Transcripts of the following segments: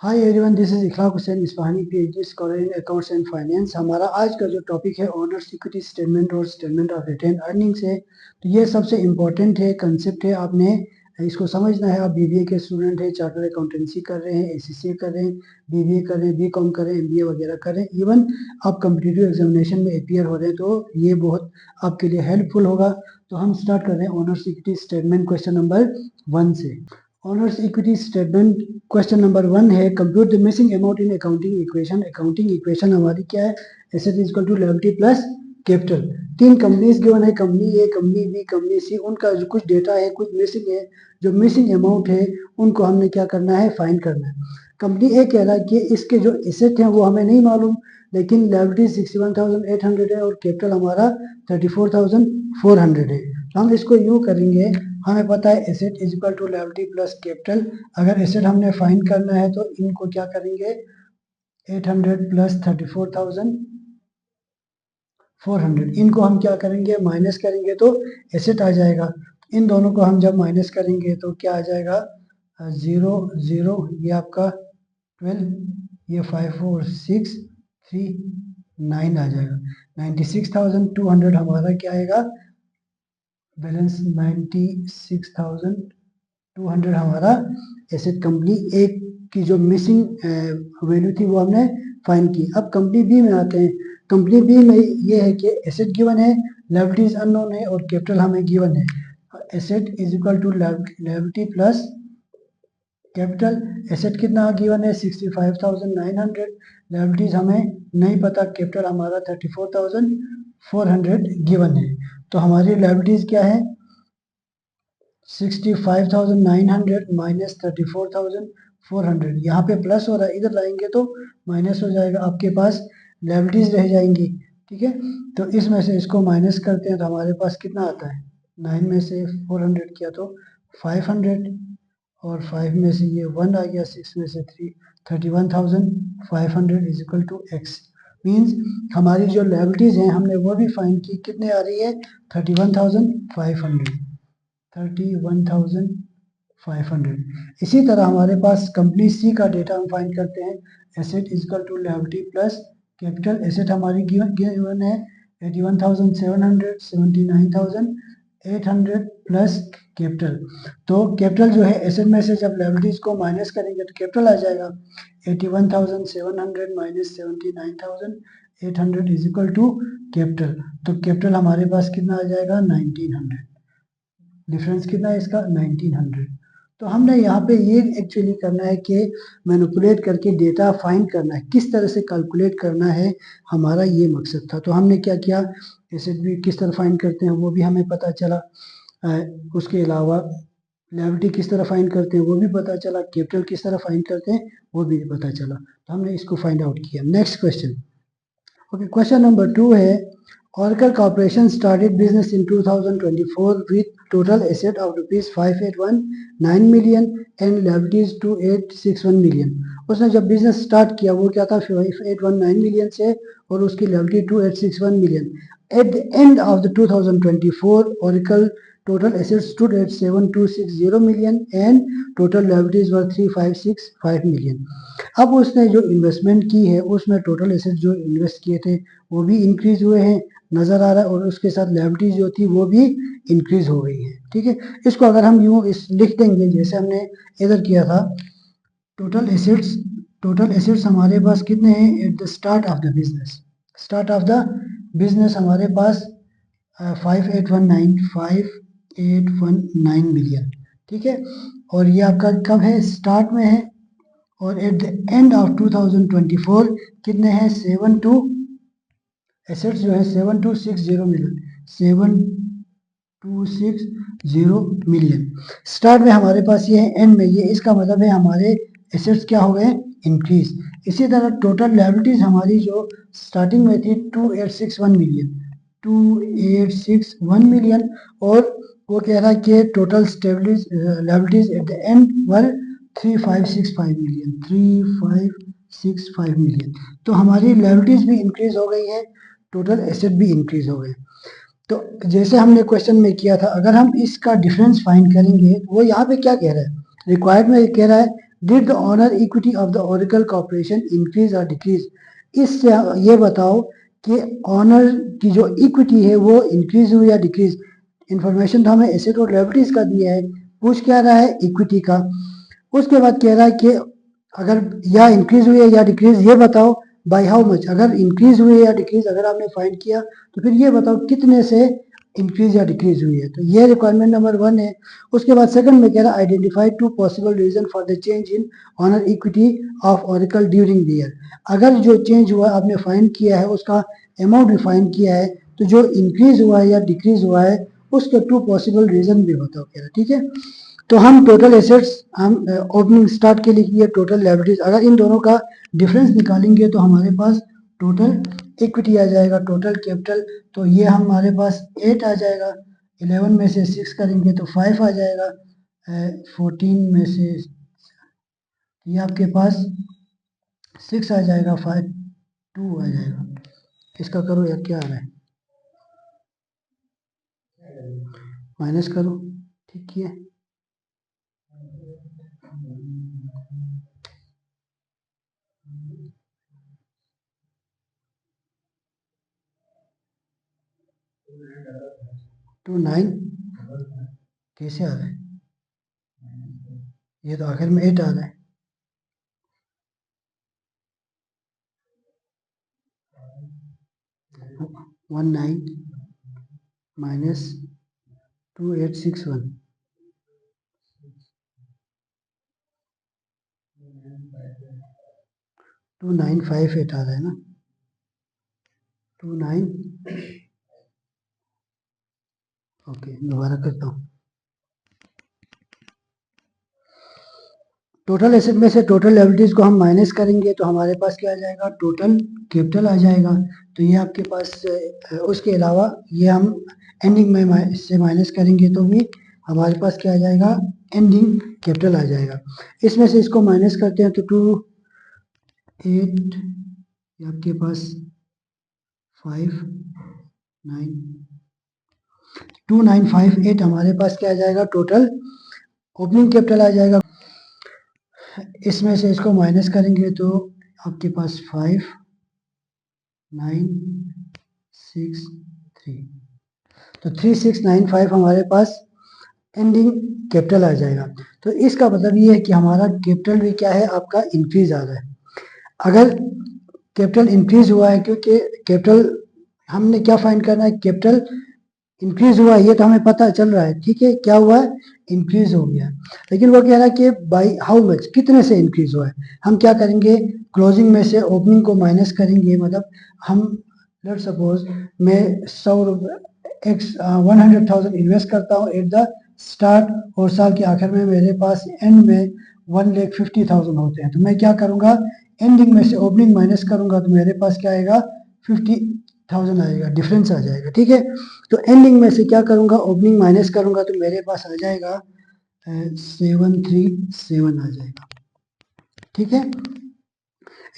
Hi everyone, this is Ikhlaq Hussain Ispahani, PhD scholar in accounts and finance. हमारा आज का जो टॉपिक है ओनर्स इक्विटी स्टेटमेंट और स्टेटमेंट ऑफ रिटेन अर्निंग्स है। तो ये सबसे इम्पोर्टेंट है, कंसेप्ट है, आपने इसको समझना है। आप बीबीए के स्टूडेंट हैं, चार्टर्ड अकाउंटेंसी कर रहे हैं, एसीसीए कर रहे हैं, बीबीए कर रहे हैं, बीकॉम कर रहे हैं, एमबीए वगैरह कर रहे हैं, इवन आप कम्पिटिटिव एग्जामिनेशन में अपीयर हो रहे हैं, तो ये बहुत आपके लिए हेल्पफुल होगा। तो हम स्टार्ट कर रहे हैं owners equity statement question number 1 से। Owners equity statement question number 1 है, compute the missing amount in accounting equation. Accounting equation हमारी क्या है? Asset is equal to liability plus capital. 3 companies given है, company A, company B, company C. उनका जो कुछ data है, कुछ मिसिंग है। जो मिसिंग अमाउंट है उनको हमने क्या करना है? फाइंड करना है। कंपनी ए कह रहा है कि इसके जो एसेट हैं वो हमें नहीं मालूम, लेकिन लायबिलिटी 61,800 है और कैपिटल हमारा 34,400 है। तो हम इसको यूं करेंगे, हमें पता है asset is equal to liability plus capital. अगर एसेट हमने फाइंड करना है तो इनको क्या करेंगे? 800 प्लस 34,400, इनको हम क्या करेंगे? माइनस करेंगे तो एसेट आ जाएगा। इन दोनों को हम जब माइनस करेंगे तो क्या आ जाएगा? 0 0, ये आपका 12, ये 5 4 6 3 9 आ जाएगा। 96,200 हमारा क्या आएगा? बैलेंस 96,200 हमारा एसेट कंपनी ए की जो मिसिंग वैल्यू थी वो हमने फाइंड की। अब कंपनी बी में आते हैं। कंपनी बी में ये है कि एसेट गिवन है, लायबिलिटीज अननोन है और कैपिटल हमें गिवन है। Asset is equal to liability plus capital. Asset कितना गिवन है? 65,900। लायबिलिटीज हमें नहीं पता, कैपिटल हमारा 34,400 गिवन है। तो हमारी लायबिलिटीज क्या है? 65,900 माइनस 34,400। यहाँ पे प्लस हो रहा है, इधर लाएंगे तो माइनस हो जाएगा, आपके पास लायबिलिटीज रह जाएंगी। ठीक है, तो इसमें से इसको माइनस करते हैं तो हमारे पास कितना आता है? 9 में से 400 किया तो 500, और 5 में से ये 1 आ गया, 6 में से 3, 31,500 is equal to X. Means हमारी जो लायबिलिटीज हैं हमने वो भी फाइंड की, कितने आ रही है? 31,500, 31,500। इसी तरह हमारे पास कंपनी सी का डेटा हम फाइंड करते हैं। Asset is equal to liability plus capital. Asset हमारी गिवन है 81,700, 79,800 प्लस कैपिटल। तो कैपिटल जो है एसेट में से जब लायबिलिटीज को माइनस करेंगे तो कैपिटल आ जाएगा। 81,700 minus 79,800 is equal to capital. तो कैपिटल हमारे पास कितना आ जाएगा? 1900। डिफरेंस कितना है इसका? 1900। तो हमने यहाँ पे ये एक्चुअली करना है कि मैनिपुलेट करके डेटा फाइंड करना है, किस तरह से कैलकुलेट करना है, हमारा ये मकसद था। तो हमने क्या किया? एसेट भी किस तरह फाइंड करते हैं वो भी हमें पता चला, उसके अलावा लायबिलिटी किस तरह फाइंड करते हैं वो भी पता चला, कैपिटल किस तरह फाइंड करते हैं वो भी पता चला। तो हमने इसको फाइंड आउट किया। Next question. Okay, question number 2 है, Oracle Corporation started business in 2024 with total asset of rupees 5819 million and liabilities 2861 million. उसने जब बिजनेस स्टार्ट किया वो क्या था? 5819 मिलियन से, और उसकी liability 2861 million. At the end of the 2024 Oracle total assets stood at 7260 million and total liabilities were 3565 million. अब उसने जो इन्वेस्टमेंट की है उसमें टोटल एसेट जो इन्वेस्ट किए थे वो भी इंक्रीज हुए हैं, नजर आ रहा है, और उसके साथ लायबिलिटीज जो थी वो भी इंक्रीज हो गई है। ठीक है, इसको अगर हम यूं इस लिख देंगे जैसे हमने इधर किया था, टोटल एसेट्स हमारे पास कितने हैं at the start of the business? Start of the business हमारे पास 5819 मिलियन। ठीक है, और ये आपका कब है? स्टार्ट में है। और एट द एंड ऑफ 2024 कितने हैं? 72 एसेट्स जो है 7260 मिलियन, 7260 मिलियन। स्टार्ट में हमारे पास ये है, एंड में ये, इसका मतलब है हमारे एसेट्स क्या हो गए? इंक्रीज। इसी तरह टोटल लायबिलिटीज हमारी जो स्टार्टिंग में थी 2861 मिलियन, 2861 मिलियन, और वो कह रहा है कि total liabilities at the end were 3565 million, 3565 million. तो हमारी लायबिलिटीज भी इंक्रीज हो गई है, टोटल एसेट भी इंक्रीज हो गए। तो जैसे हमने क्वेश्चन में किया था, अगर हम इसका डिफरेंस फाइंड करेंगे, वो यहाँ पे क्या कह रहा है? रिक्वायर्ड में कह रहा है did the honour equity of the Oracle corporation increase और डिक्रीज। इससे ये बताओ कि ऑनर की जो इक्विटी है वो इंक्रीज हुई या डिक्रीज। इंफॉर्मेशन तो हमें एसेट और लायबिलिटीज का दिया है, पूछ क्या रहा है इक्विटी का। उसके बाद कह रहा है कि अगर या इंक्रीज हुई है या डिक्रीज ये बताओ बाय हाउ मच। अगर इंक्रीज हुई है या डिक्रीज अगर आपने फाइंड किया तो फिर ये बताओ कितने से इंक्रीज या डिक्रीज हुई है। तो ये रिक्वायरमेंट नंबर 1 है। उसके बाद सेकंड में कह रहा है identify 2 possible reason for the change in owner equity of Oracle during the year. अगर जो चेंज हुआ आपने फाइंड किया है उसका अमाउंट भी फाइंड किया है, तो जो इंक्रीज हुआ है या डिक्रीज हुआ है उसके 2 पॉसिबल रीजन भी बताओ कह रहा है। ठीक है, तो हम टोटल एसेट्स हम ओपनिंग स्टार्ट के लिए टोटल लायबिलिटीज, अगर इन दोनों का डिफरेंस निकालेंगे तो हमारे पास टोटल इक्विटी आ जाएगा, टोटल कैपिटल। तो ये हमारे पास 8 आ जाएगा, 11 में से 6 करेंगे तो 5 आ जाएगा, 14 में से ये आपके पास 6 आ जाएगा, 5 2 आ जाएगा। इसका करो या क्या आ रहा है, माइनस करो, ठीक है। टू 9 कैसे आ रहा है, ये तो आखिर में 8 आ रहा है। वन 9 माइनस 2861 2958 आ रहा है ना, 29। ओके दोबारा करता हूँ। टोटल एसेट में से टोटल लायबिलिटीज को हम माइनस करेंगे तो हमारे पास क्या आ जाएगा, टोटल कैपिटल आ जाएगा। तो ये आपके पास उसके अलावा ये हम एंडिंग में इससे माइनस करेंगे तो भी हमारे पास क्या आ जाएगा, एंडिंग कैपिटल आ जाएगा। इसमें से इसको माइनस करते हैं तो 8 आपके पास 5 9 2958 हमारे पास क्या आ जाएगा, टोटल ओपनिंग कैपिटल आ जाएगा। इसमें से इसको माइनस करेंगे तो आपके पास 5 9 6 3, तो 3695 हमारे पास एंडिंग कैपिटल आ जाएगा। तो इसका मतलब ये है कि हमारा कैपिटल भी क्या है, आपका इंक्रीज आ रहा है। अगर कैपिटल इंक्रीज हुआ है, क्योंकि कैपिटल हमने क्या फाइंड करना है, कैपिटल इंक्रीज हुआ है ये तो हमें पता चल रहा है, ठीक है, क्या हुआ है, इंक्रीज हो गया। लेकिन वो कह रहा है कि बाई हाउ मच, कितने से इंक्रीज हुआ है। हम क्या करेंगे, क्लोजिंग में से ओपनिंग को माइनस करेंगे। मतलब हम लेट सपोज मैं 100,000 इन्वेस्ट करता हूँ एट द स्टार्ट, और साल के आखिर में मेरे पास एंड में 1,50,000 होते हैं। तो मैं क्या करूँगा, एंडिंग में से ओपनिंग माइनस करूँगा तो मेरे पास क्या आएगा, 50,000 आएगा, डिफरेंस आ जाएगा। ठीक है, तो एंडिंग में से क्या करूँगा, ओपनिंग माइनस करूँगा तो मेरे पास आ जाएगा 737 आ जाएगा। ठीक है,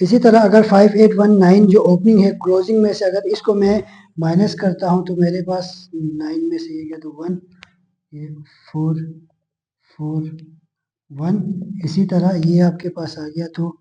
इसी तरह अगर 5819 जो ओपनिंग है, क्लोजिंग में से अगर इसको मैं माइनस करता हूँ तो मेरे पास 9 में से ये क्या, तो 1 ये 4 4 1, इसी तरह ये आपके पास आ गया तो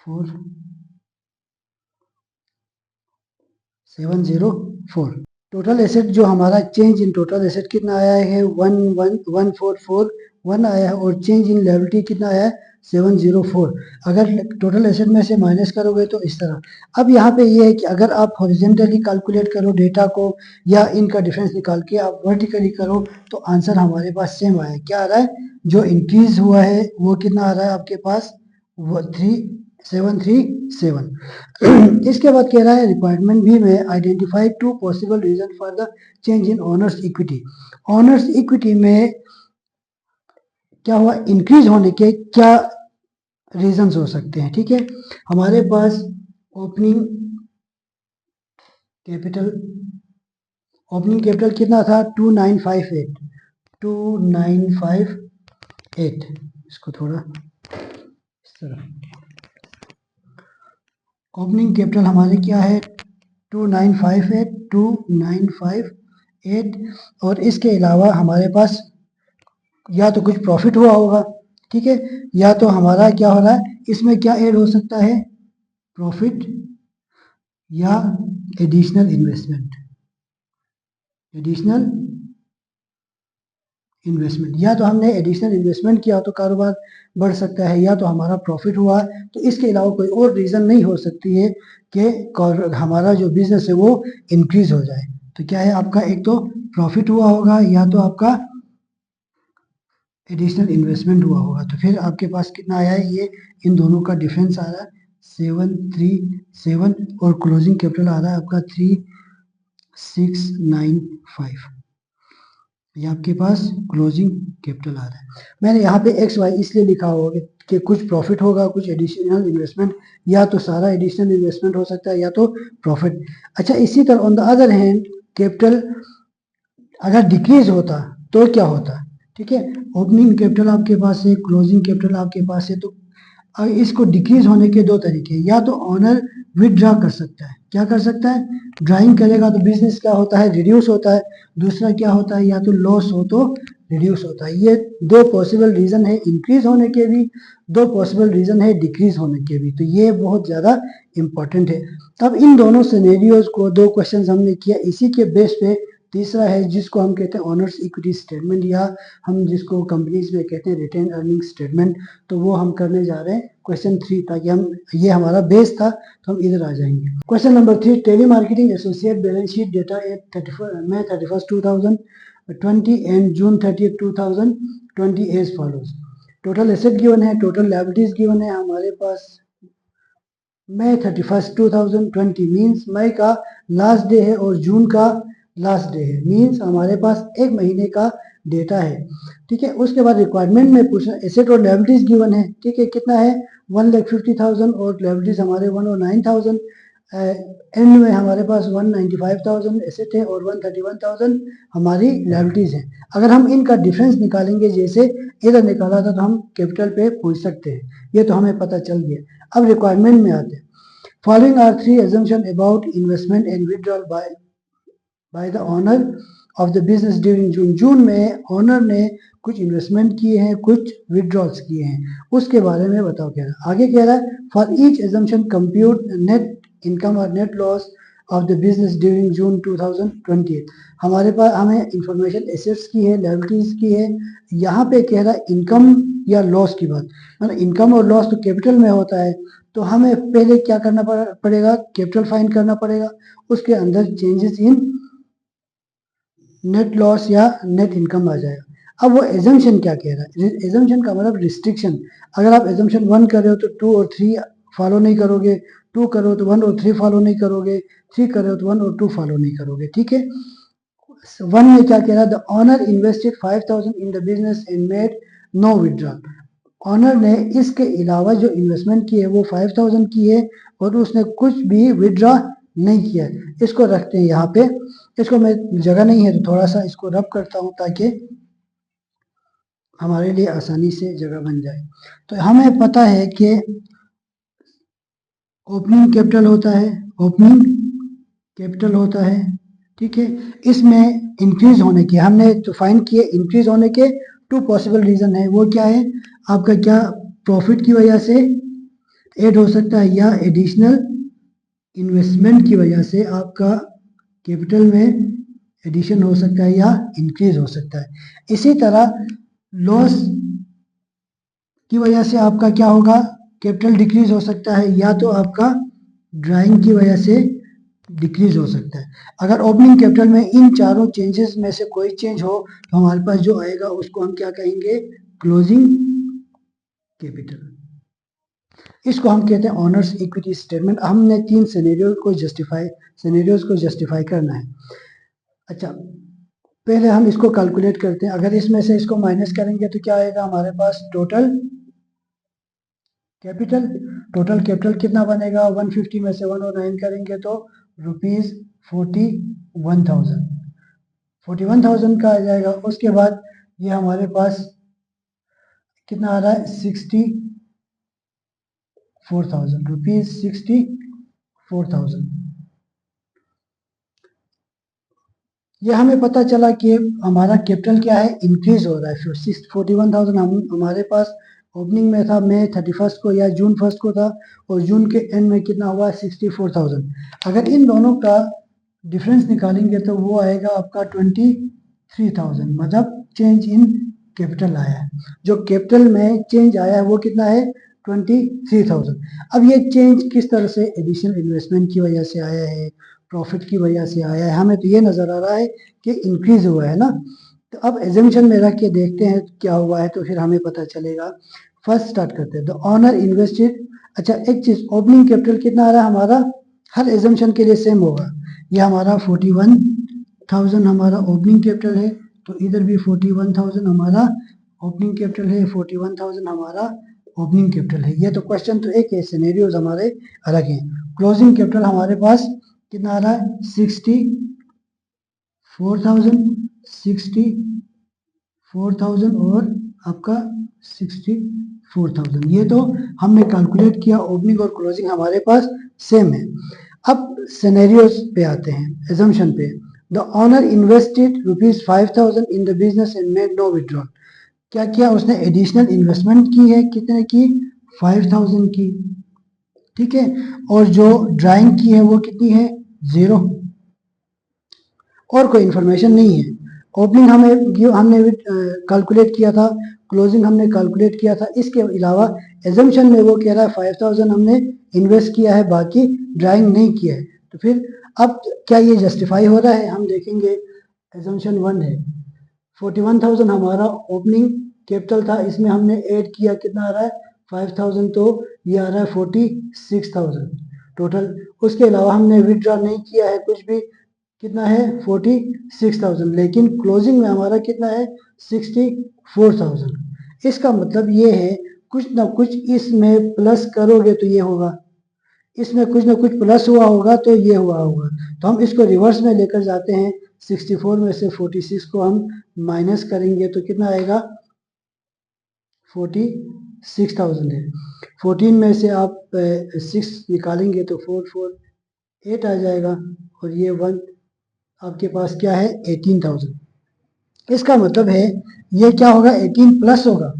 4704। टोटल एसेट जो हमारा चेंज इन टोटल एसेट कितना आया है, 11441 आया है, और चेंज इन लायबिलिटी कितना आया है, 704। अगर टोटल एसेट में से माइनस करोगे तो इस तरह। अब यहाँ पे ये है कि अगर आप हॉरिजॉन्टली कैलकुलेट करो डेटा को या इनका डिफरेंस निकाल के आप वर्टिकली करो तो आंसर हमारे पास सेम आया। क्या आ रहा है, जो इंक्रीज हुआ है वो कितना आ रहा है आपके पास, वो 3737। इसके बाद कह रहा है रिक्वायरमेंट बी में identify 2 possible reason for the change in owners equity. Owners equity में क्या हुआ, इंक्रीज होने के क्या रीजंस हो सकते हैं। ठीक है, हमारे पास ओपनिंग कैपिटल कितना था, 2958। इसको थोड़ा इस तरह, ओपनिंग कैपिटल हमारे क्या है, 2958 और इसके अलावा हमारे पास या तो कुछ प्रॉफिट हुआ होगा ठीक है, या तो हमारा क्या हो रहा है, इसमें क्या ऐड हो सकता है, प्रॉफिट या एडिशनल इन्वेस्टमेंट, एडिशनल इन्वेस्टमेंट, या तो हमने एडिशनल इन्वेस्टमेंट किया तो कारोबार बढ़ सकता है, या तो हमारा प्रॉफिट हुआ। तो इसके अलावा कोई और रीज़न नहीं हो सकती है कि हमारा जो बिजनेस है वो इंक्रीज हो जाए। तो क्या है आपका, एक तो प्रॉफिट हुआ होगा या तो आपका एडिशनल इन्वेस्टमेंट हुआ होगा। तो फिर आपके पास कितना आया है, ये इन दोनों का डिफरेंस आ रहा है 737 और क्लोजिंग कैपिटल आ रहा है आपका 3695। ये आपके पास क्लोजिंग कैपिटल आ रहा है। मैंने यहाँ पे एक्स वाई इसलिए लिखा होगा कि कुछ प्रॉफिट होगा, कुछ एडिशनल इन्वेस्टमेंट, या तो सारा एडिशनल इन्वेस्टमेंट हो सकता है या तो प्रॉफिट। अच्छा, इसी तरह on the other hand capital अगर डिक्रीज होता तो क्या होता, ठीक है, ओपनिंग कैपिटल आपके पास है, क्लोजिंग कैपिटल आपके पास है, तो इसको डिक्रीज होने के दो तरीके, या तो ऑनर विदड्रॉ कर सकता है, क्या कर सकता है, ड्राइंग करेगा तो बिजनेस क्या होता है, रिड्यूस होता है। दूसरा क्या होता है, या तो लॉस हो तो रिड्यूस होता है। ये दो पॉसिबल रीजन है इंक्रीज होने के भी, दो पॉसिबल रीजन है डिक्रीज होने के भी। तो ये बहुत ज्यादा इंपॉर्टेंट है। अब इन दोनों सिनेरियोज को, दो क्वेश्चन हमने किया, इसी के बेस पे तीसरा है जिसको हम कहते हैं ऑनर्स इक्विटी स्टेटमेंट, या हम जिसको कंपनीज में कहते हैं रिटेन अर्निंग स्टेटमेंट। तो वो हम करने जा रहे हैं क्वेश्चन 3, ताकि हम, ये हमारा बेस था तो हम इधर आ जाएंगे। Question number 3, telemarketing associate balance sheet data at May 31st 2020 and June 30th 2020 as follows. Total asset given है, टोटल लायबिलिटीज गिवन है हमारे पास। May 31st 2020 मीन्स मई का लास्ट डे है और जून का लास्ट डे है, मीन्स हमारे पास एक महीने का डेटा है। ठीक है, उसके बाद रिक्वायरमेंट में पूछना, एसेट और लायबिलिटीज गिवन है, ठीक है, कितना है 1,50,000 और लायबिलिटीज हमारे 109,000। एंड में हमारे पास 195,000 एसेट है और 131,000 हमारी लायबिलिटीज है। अगर हम इनका डिफरेंस निकालेंगे, जैसे इधर निकाला था, तो हम कैपिटल पे पूछ सकते हैं, ये तो हमें पता चल गया। अब रिक्वायरमेंट में आते हैं। Following are 3 assumption about investment and withdrawal by the owner of the business during June. June में ओनर ने कुछ इन्वेस्टमेंट किए हैं, कुछ विड्रॉल्स किए हैं, उसके बारे में बताओ। कह रहा है, आगे कह रहा है, for each assumption compute net income और net loss of the business during June 2020। हमारे पास हमें इंफॉर्मेशन एसेट्स की है, लायबिलिटीज की है। यहाँ पे कह रहा है इनकम या लॉस की बात, मतलब इनकम और लॉस तो कैपिटल में होता है, तो हमें पहले क्या करना पड़ेगा, कैपिटल फाइंड करना पड़ेगा, उसके अंदर चेंजेस इन नेट लॉस या नेट इनकम आ जाएगा। अब वो एजम्पशन क्या कह रहा है, एजम्पशन का मतलब रिस्ट्रिक्शन। अगर आप एजम्पशन 1 कर रहे हो तो 2 और 3 फॉलो नहीं करोगे, 2 करो तो 1 और 3 फॉलो नहीं करोगे, 3 कर रहे हो तो 1 और 2 फॉलो नहीं करोगे। ठीक है, 1 में क्या कह रहा है, the owner invested 5,000 in the business and made no withdrawal. Owner ने इसके अलावा जो इन्वेस्टमेंट की है वो 5,000 की है और उसने कुछ भी विड्रॉ नहीं किया। इसको रखते हैं यहाँ पे, इसको मैं जगह नहीं है तो थोड़ा सा इसको रब करता हूँ ताकि हमारे लिए आसानी से जगह बन जाए। तो हमें पता है कि ओपनिंग कैपिटल होता है, ओपनिंग कैपिटल होता है, ठीक है, इसमें इंक्रीज होने के हमने जो फाइंड किए, इंक्रीज होने के 2 पॉसिबल रीजन है। वो क्या है, आपका क्या प्रॉफिट की वजह से ऐड हो सकता है या एडिशनल इन्वेस्टमेंट की वजह से आपका कैपिटल में एडिशन हो सकता है या इंक्रीज हो सकता है। इसी तरह लॉस की वजह से आपका क्या होगा, कैपिटल डिक्रीज हो सकता है, या तो आपका ड्राइंग की वजह से डिक्रीज हो सकता है। अगर ओपनिंग कैपिटल में इन चारों चेंजेस में से कोई चेंज हो तो हमारे पास जो आएगा उसको हम क्या कहेंगे, क्लोजिंग कैपिटल। इसको हम कहते हैं ऑनर्स इक्विटी स्टेटमेंट। हमने 3 सिनेरियोज को जस्टिफाई करना है। अच्छा, पहले हम इसको कैलकुलेट करते हैं। अगर इसमें से इसको माइनस करेंगे तो क्या आएगा हमारे पास, टोटल कैपिटल। टोटल कैपिटल कितना बनेगा, 150 में से 109 करेंगे तो ₹41,000, 41,000 का आ जाएगा। उसके बाद ये हमारे पास कितना आ रहा है, ₹64,000। ये हमें पता चला कि हमारा कैपिटल क्या है, इंक्रीज हो रहा है। 41,000 हमारे पास ओपनिंग में था मई 31 को या जून 1 को था, और जून के एंड में कितना हुआ 64,000। अगर इन दोनों का डिफरेंस निकालेंगे तो वो आएगा आपका 23,000, मतलब चेंज इन कैपिटल आया है। जो कैपिटल में चेंज आया है वो कितना है 23,000। अब ये चेंज किस तरह से एडिशनल इन्वेस्टमेंट की वजह से आया है, प्रॉफिट की वजह से आया है, हमें तो ये नजर आ रहा है कि इंक्रीज हुआ है ना। तो अब एजम्पशन में रख के देखते हैं क्या हुआ है, तो फिर हमें पता चलेगा। फर्स्ट स्टार्ट करते हैं। द ऑनर इन्वेस्टेड, अच्छा एक चीज, ओपनिंग कैपिटल कितना आ रहा है हमारा, हर एजम्पशन के लिए सेम होगा। ये हमारा 41,000 हमारा ओपनिंग कैपिटल है, तो इधर भी 41,000 हमारा ओपनिंग कैपिटल है, 41,000 हमारा ओपनिंग कैपिटल है। ये तो क्वेश्चन तो एक है, सिनेरियोज हमारे अलग हैं। क्लोजिंग कैपिटल हमारे पास कितना आ रहा है 64,000 और आपका 64,000। ये तो हमने कैलकुलेट किया, ओपनिंग और क्लोजिंग हमारे पास सेम है। अब सिनेरियोज पे आते हैं, एजम्पशन पे। The owner invested ₹5,000 in the business and made no withdrawal. क्या किया उसने, एडिशनल इन्वेस्टमेंट की है, कितने की 5,000 की, ठीक है। और जो ड्राइंग की है वो कितनी है 0, और कोई इंफॉर्मेशन नहीं है। ओपनिंग हमने कैलकुलेट किया था, क्लोजिंग हमने कैलकुलेट किया था। इसके अलावा एजम्पशन में वो कह रहा है 5,000 हमने इन्वेस्ट किया है, बाकी ड्राइंग नहीं किया है। तो फिर अब क्या ये जस्टिफाई हो रहा है, हम देखेंगे। एजम्पशन 1 है 41,000 हमारा ओपनिंग कैपिटल था, इसमें हमने ऐड किया, कितना आ रहा है 5,000, तो ये आ रहा है 46,000 टोटल। उसके अलावा हमने विड्रॉ नहीं किया है कुछ भी, कितना है 46,000, लेकिन क्लोजिंग में हमारा कितना है 64,000। इसका मतलब ये है कुछ ना कुछ इसमें प्लस करोगे तो ये होगा, इसमें कुछ ना कुछ प्लस हुआ होगा तो ये हुआ होगा। तो हम इसको रिवर्स में लेकर जाते हैं, 64 में से 46 को हम माइनस करेंगे तो कितना आएगा 46,000 है। 14 में से आप 6 निकालेंगे तो 448 आ जाएगा, और ये 1 आपके पास क्या है 18,000। इसका मतलब है ये क्या होगा 18 प्लस होगा।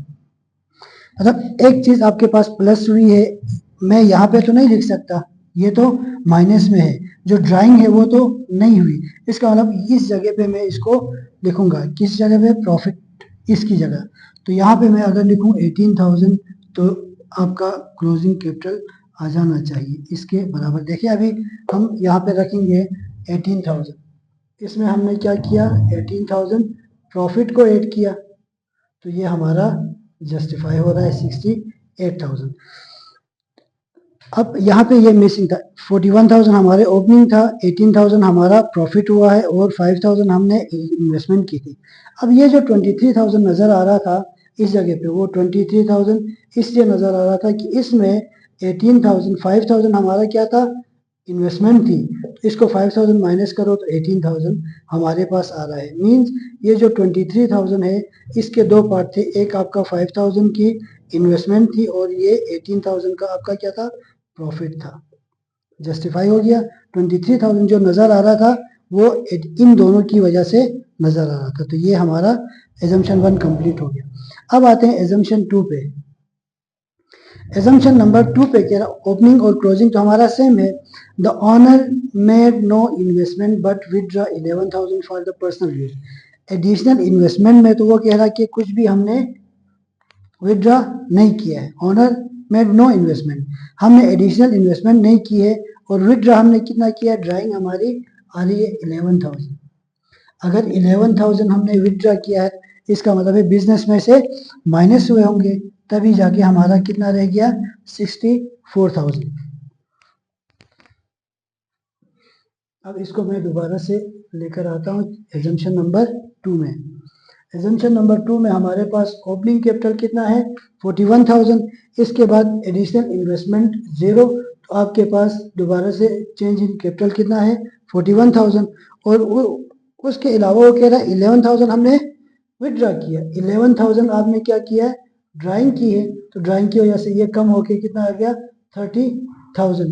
मतलब एक चीज आपके पास प्लस हुई है, मैं यहाँ पे तो नहीं लिख सकता, ये तो माइनस में है। जो ड्राइंग है वो तो नहीं हुई, इसका मतलब इस जगह पे मैं इसको लिखूंगा, किस जगह पे, प्रॉफिट इसकी जगह। तो यहाँ पे मैं अगर लिखूं 18,000 तो आपका क्लोजिंग कैपिटल आ जाना चाहिए इसके बराबर। देखिए अभी हम यहाँ पे रखेंगे 18,000, इसमें हमने क्या किया 18,000 प्रॉफिट को ऐड किया, तो ये हमारा जस्टिफाई हो रहा है 68,000। अब यहाँ पे ये मिसिंग था, 41,000 हमारे ओपनिंग था, 18,000 हमारा प्रॉफिट हुआ है, और 5,000 हमने इन्वेस्टमेंट की थी। अब ये जो 23,000 नज़र आ रहा था इस जगह पे, वो 23,000 इसलिए नज़र आ रहा था कि इसमें 18,000 5,000 हमारा क्या था इन्वेस्टमेंट थी, तो इसको 5,000 माइनस करो तो 18,000 हमारे पास आ रहा है। मींस ये जो 23,000 है इसके दो पार्ट थे, एक आपका 5,000 की इन्वेस्टमेंट थी, और ये 18,000 का आपका क्या था प्रॉफिट था। जस्टिफाई हो गया। 23,000 जो नज़र आ रहा था वो इन दोनों की वजह से नज़र आ रहा था। तो ये हमारा एजम्पशन 1 कंप्लीट हो गया। अब आते हैं एजम्पशन 2 पे। एजम्पशन नंबर 2 पे कह रहा ओपनिंग और क्लोजिंग तो हमारा सेम है। The owner made no investment but withdraw 11,000 for the personal use. Additional investment में तो वो कह रहा कि कुछ भी हमने विथड्रॉ नहीं किया है। ऑनर मेड नो इन्वेस्टमेंट, हमने एडिशनल इन्वेस्टमेंट नहीं की है, और विथड्रॉ हमने कितना किया है, ड्राइंग हमारी आ रही है 11,000। अगर 11,000 हमने विथड्रॉ किया है इसका मतलब है बिजनेस में से माइनस हुए होंगे, तभी जाके हमारा कितना रह गया 64,000। अब इसको मैं दोबारा से लेकर आता हूँ एजम्पशन नंबर 2 में। एजम्पशन नंबर 2 में हमारे पास ओपनिंग कैपिटल कितना है 41,000, इसके बाद एडिशनल इन्वेस्टमेंट 0, तो आपके पास दोबारा से चेंज इन कैपिटल कितना है 41,000, और उसके अलावा वो कह रहा है 11,000 हमने विथड्रॉ किया। 11,000 आपने क्या किया है ड्राइंग की है, तो ड्राइंग की वजह से ये कम होके कितना आ गया 30,000।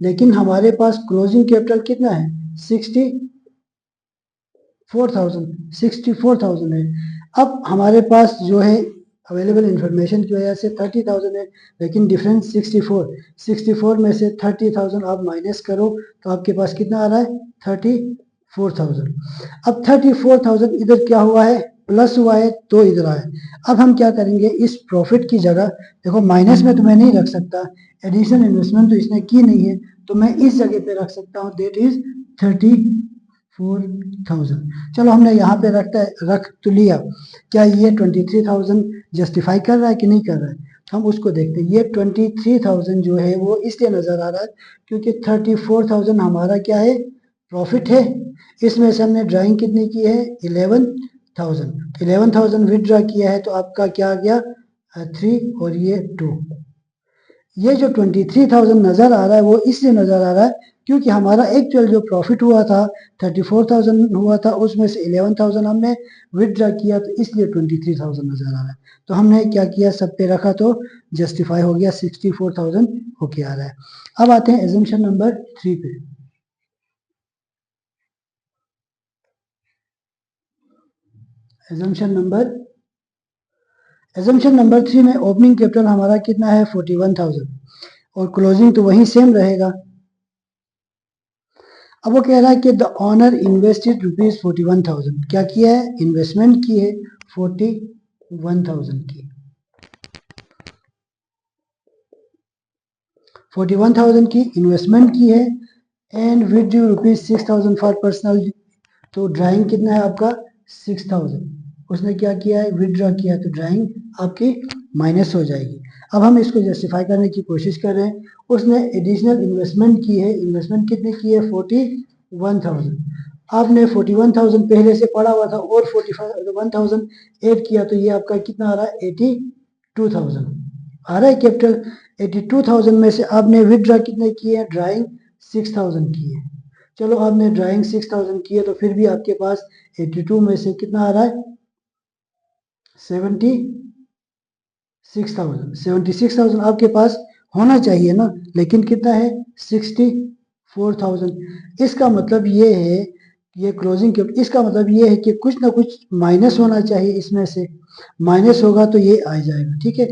लेकिन हमारे पास क्लोजिंग कैपिटल कितना है 64,000 है। अब हमारे पास जो है अवेलेबल इंफॉर्मेशन की वजह से 30,000 है, लेकिन डिफरेंस 64 में से 30,000 आप माइनस करो तो आपके पास कितना आ रहा है 34,000। अब 34,000 इधर क्या हुआ है प्लस हुआ है तो इधर आए। अब हम क्या करेंगे इस प्रॉफिट की जगह, देखो माइनस में तो मैं नहीं रख सकता, एडिशनल इन्वेस्टमेंट तो इसने की नहीं है, तो मैं इस जगह पे रख सकता हूँ, दैट इज 34,000। चलो हमने यहाँ पे रख तो लिया, क्या ये 23,000 जस्टिफाई कर रहा है कि नहीं कर रहा है, हम उसको देखते हैं। ये 23,000 जो है वो इसलिए नजर आ रहा है क्योंकि 34,000 हमारा क्या है प्रॉफिट है, इसमें से हमने ड्राइंग कितनी की है 11,000 विदड्रॉ किया है, तो आपका क्या आ गया 3 और ये 2। ये जो 23,000 नजर आ रहा है वो इसलिए नजर आ रहा है क्योंकि हमारा एक्चुअल जो प्रॉफिट हुआ था 34,000 हुआ था, उसमें से 11,000 हमने विदड्रॉ किया, तो इसलिए 23,000 नजर आ रहा है। तो हमने क्या किया सब पे रखा तो जस्टिफाई हो गया, 64,000 होके आ रहा है। अब आते हैं एजम्पशन नंबर 3 पे। एजम्पशन नंबर 3 में ओपनिंग कैपिटल हमारा कितना है 41,000 और क्लोजिंग तो वही सेम रहेगा। अब वो कह रहा है कि द ऑनर इन्वेस्टेड ₹41,000, क्या किया है इन्वेस्टमेंट की है 41,000 की, 41,000 की इन्वेस्टमेंट की है एंड विद ₹6,000 फॉर पर्सनल, तो ड्राइंग कितना है आपका 6,000, उसने क्या किया है विदड्रॉ किया है, तो ड्राइंग आपकी माइनस हो जाएगी। अब हम इसको जस्टिफाई करने की कोशिश कर रहे हैं, उसने एडिशनल इन्वेस्टमेंट की है, इन्वेस्टमेंट कितनी की है 41,000, आपने 41,000 पहले से पड़ा हुआ था और 41,000 ऐड किया, तो ये आपका कितना आ रहा है 82,000 आ रहा है कैपिटल। 82,000 में से आपने विदड्रॉ कितने किए हैं ड्राइंग 6,000 की है, चलो आपने ड्राइंग 6,000 की है तो फिर भी आपके पास 82 में से कितना आ रहा है 76,000 आपके पास होना चाहिए ना, लेकिन कितना है 64,000। इसका मतलब ये है ये क्लोजिंग के, इसका मतलब ये है कि कुछ ना कुछ माइनस होना चाहिए, इसमें से माइनस होगा तो ये आ जाएगा, ठीक है।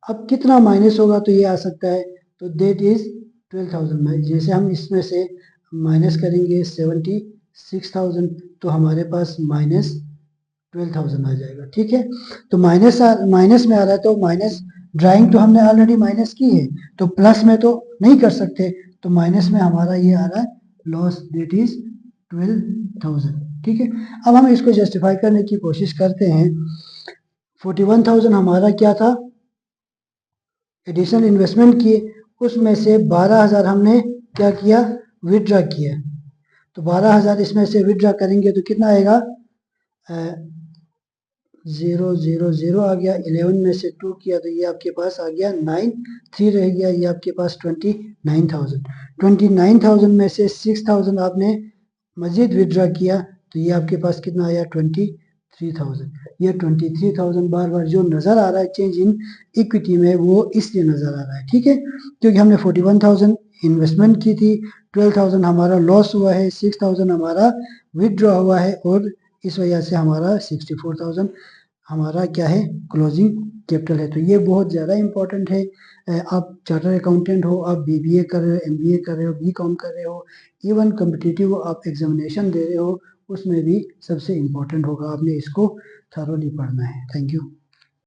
अब कितना माइनस होगा तो ये आ सकता है, तो देट इज 12,000। जैसे हम इसमें से माइनस करेंगे 76,000 तो हमारे पास माइनस 12,000 आ जाएगा, ठीक है। तो माइनस में आ रहा है, तो माइनस ड्राइंग तो हमने ऑलरेडी माइनस की है, तो प्लस में तो नहीं कर सकते, तो माइनस में हमारा ये आ रहा है लॉस, डेट इज 12,000, ठीक है। अब हम इसको जस्टिफाई करने की कोशिश करते हैं। 41,000 हमारा क्या था एडिशनल इन्वेस्टमेंट किए, उसमें से 12,000 हमने क्या किया विदड्रॉ किया, तो 12,000 इसमें से विदड्रॉ करेंगे तो कितना आएगा 0,0,0 आ गया, 11 में से 2 किया तो ये आपके पास आ गया 9, 3 रह गया, ये आपके पास 29,000 में से 6,000 आपने मजीद विदड्रॉ किया तो ये आपके पास कितना आया 23,000। ये 23,000 बार बार जो नज़र आ रहा है चेंज इन इक्विटी में वो इसलिए नज़र आ रहा है, ठीक है, क्योंकि हमने 41,000 इन्वेस्टमेंट की थी, 12,000 हमारा लॉस हुआ है, 6,000 हमारा विदड्रॉ हुआ है और इस वजह से हमारा 64,000 हमारा क्या है क्लोजिंग कैपिटल है। तो ये बहुत ज़्यादा इंपॉर्टेंट है। आप चार्टर अकाउंटेंट हो, आप बीबीए कर रहे हो, एमबीए कर रहे हो, बीकॉम कर रहे हो, इवन कम्पिटिटिव आप एग्जामिनेशन दे रहे हो, उसमें भी सबसे इम्पोर्टेंट होगा, आपने इसको थॉरोली पढ़ना है। Thank you.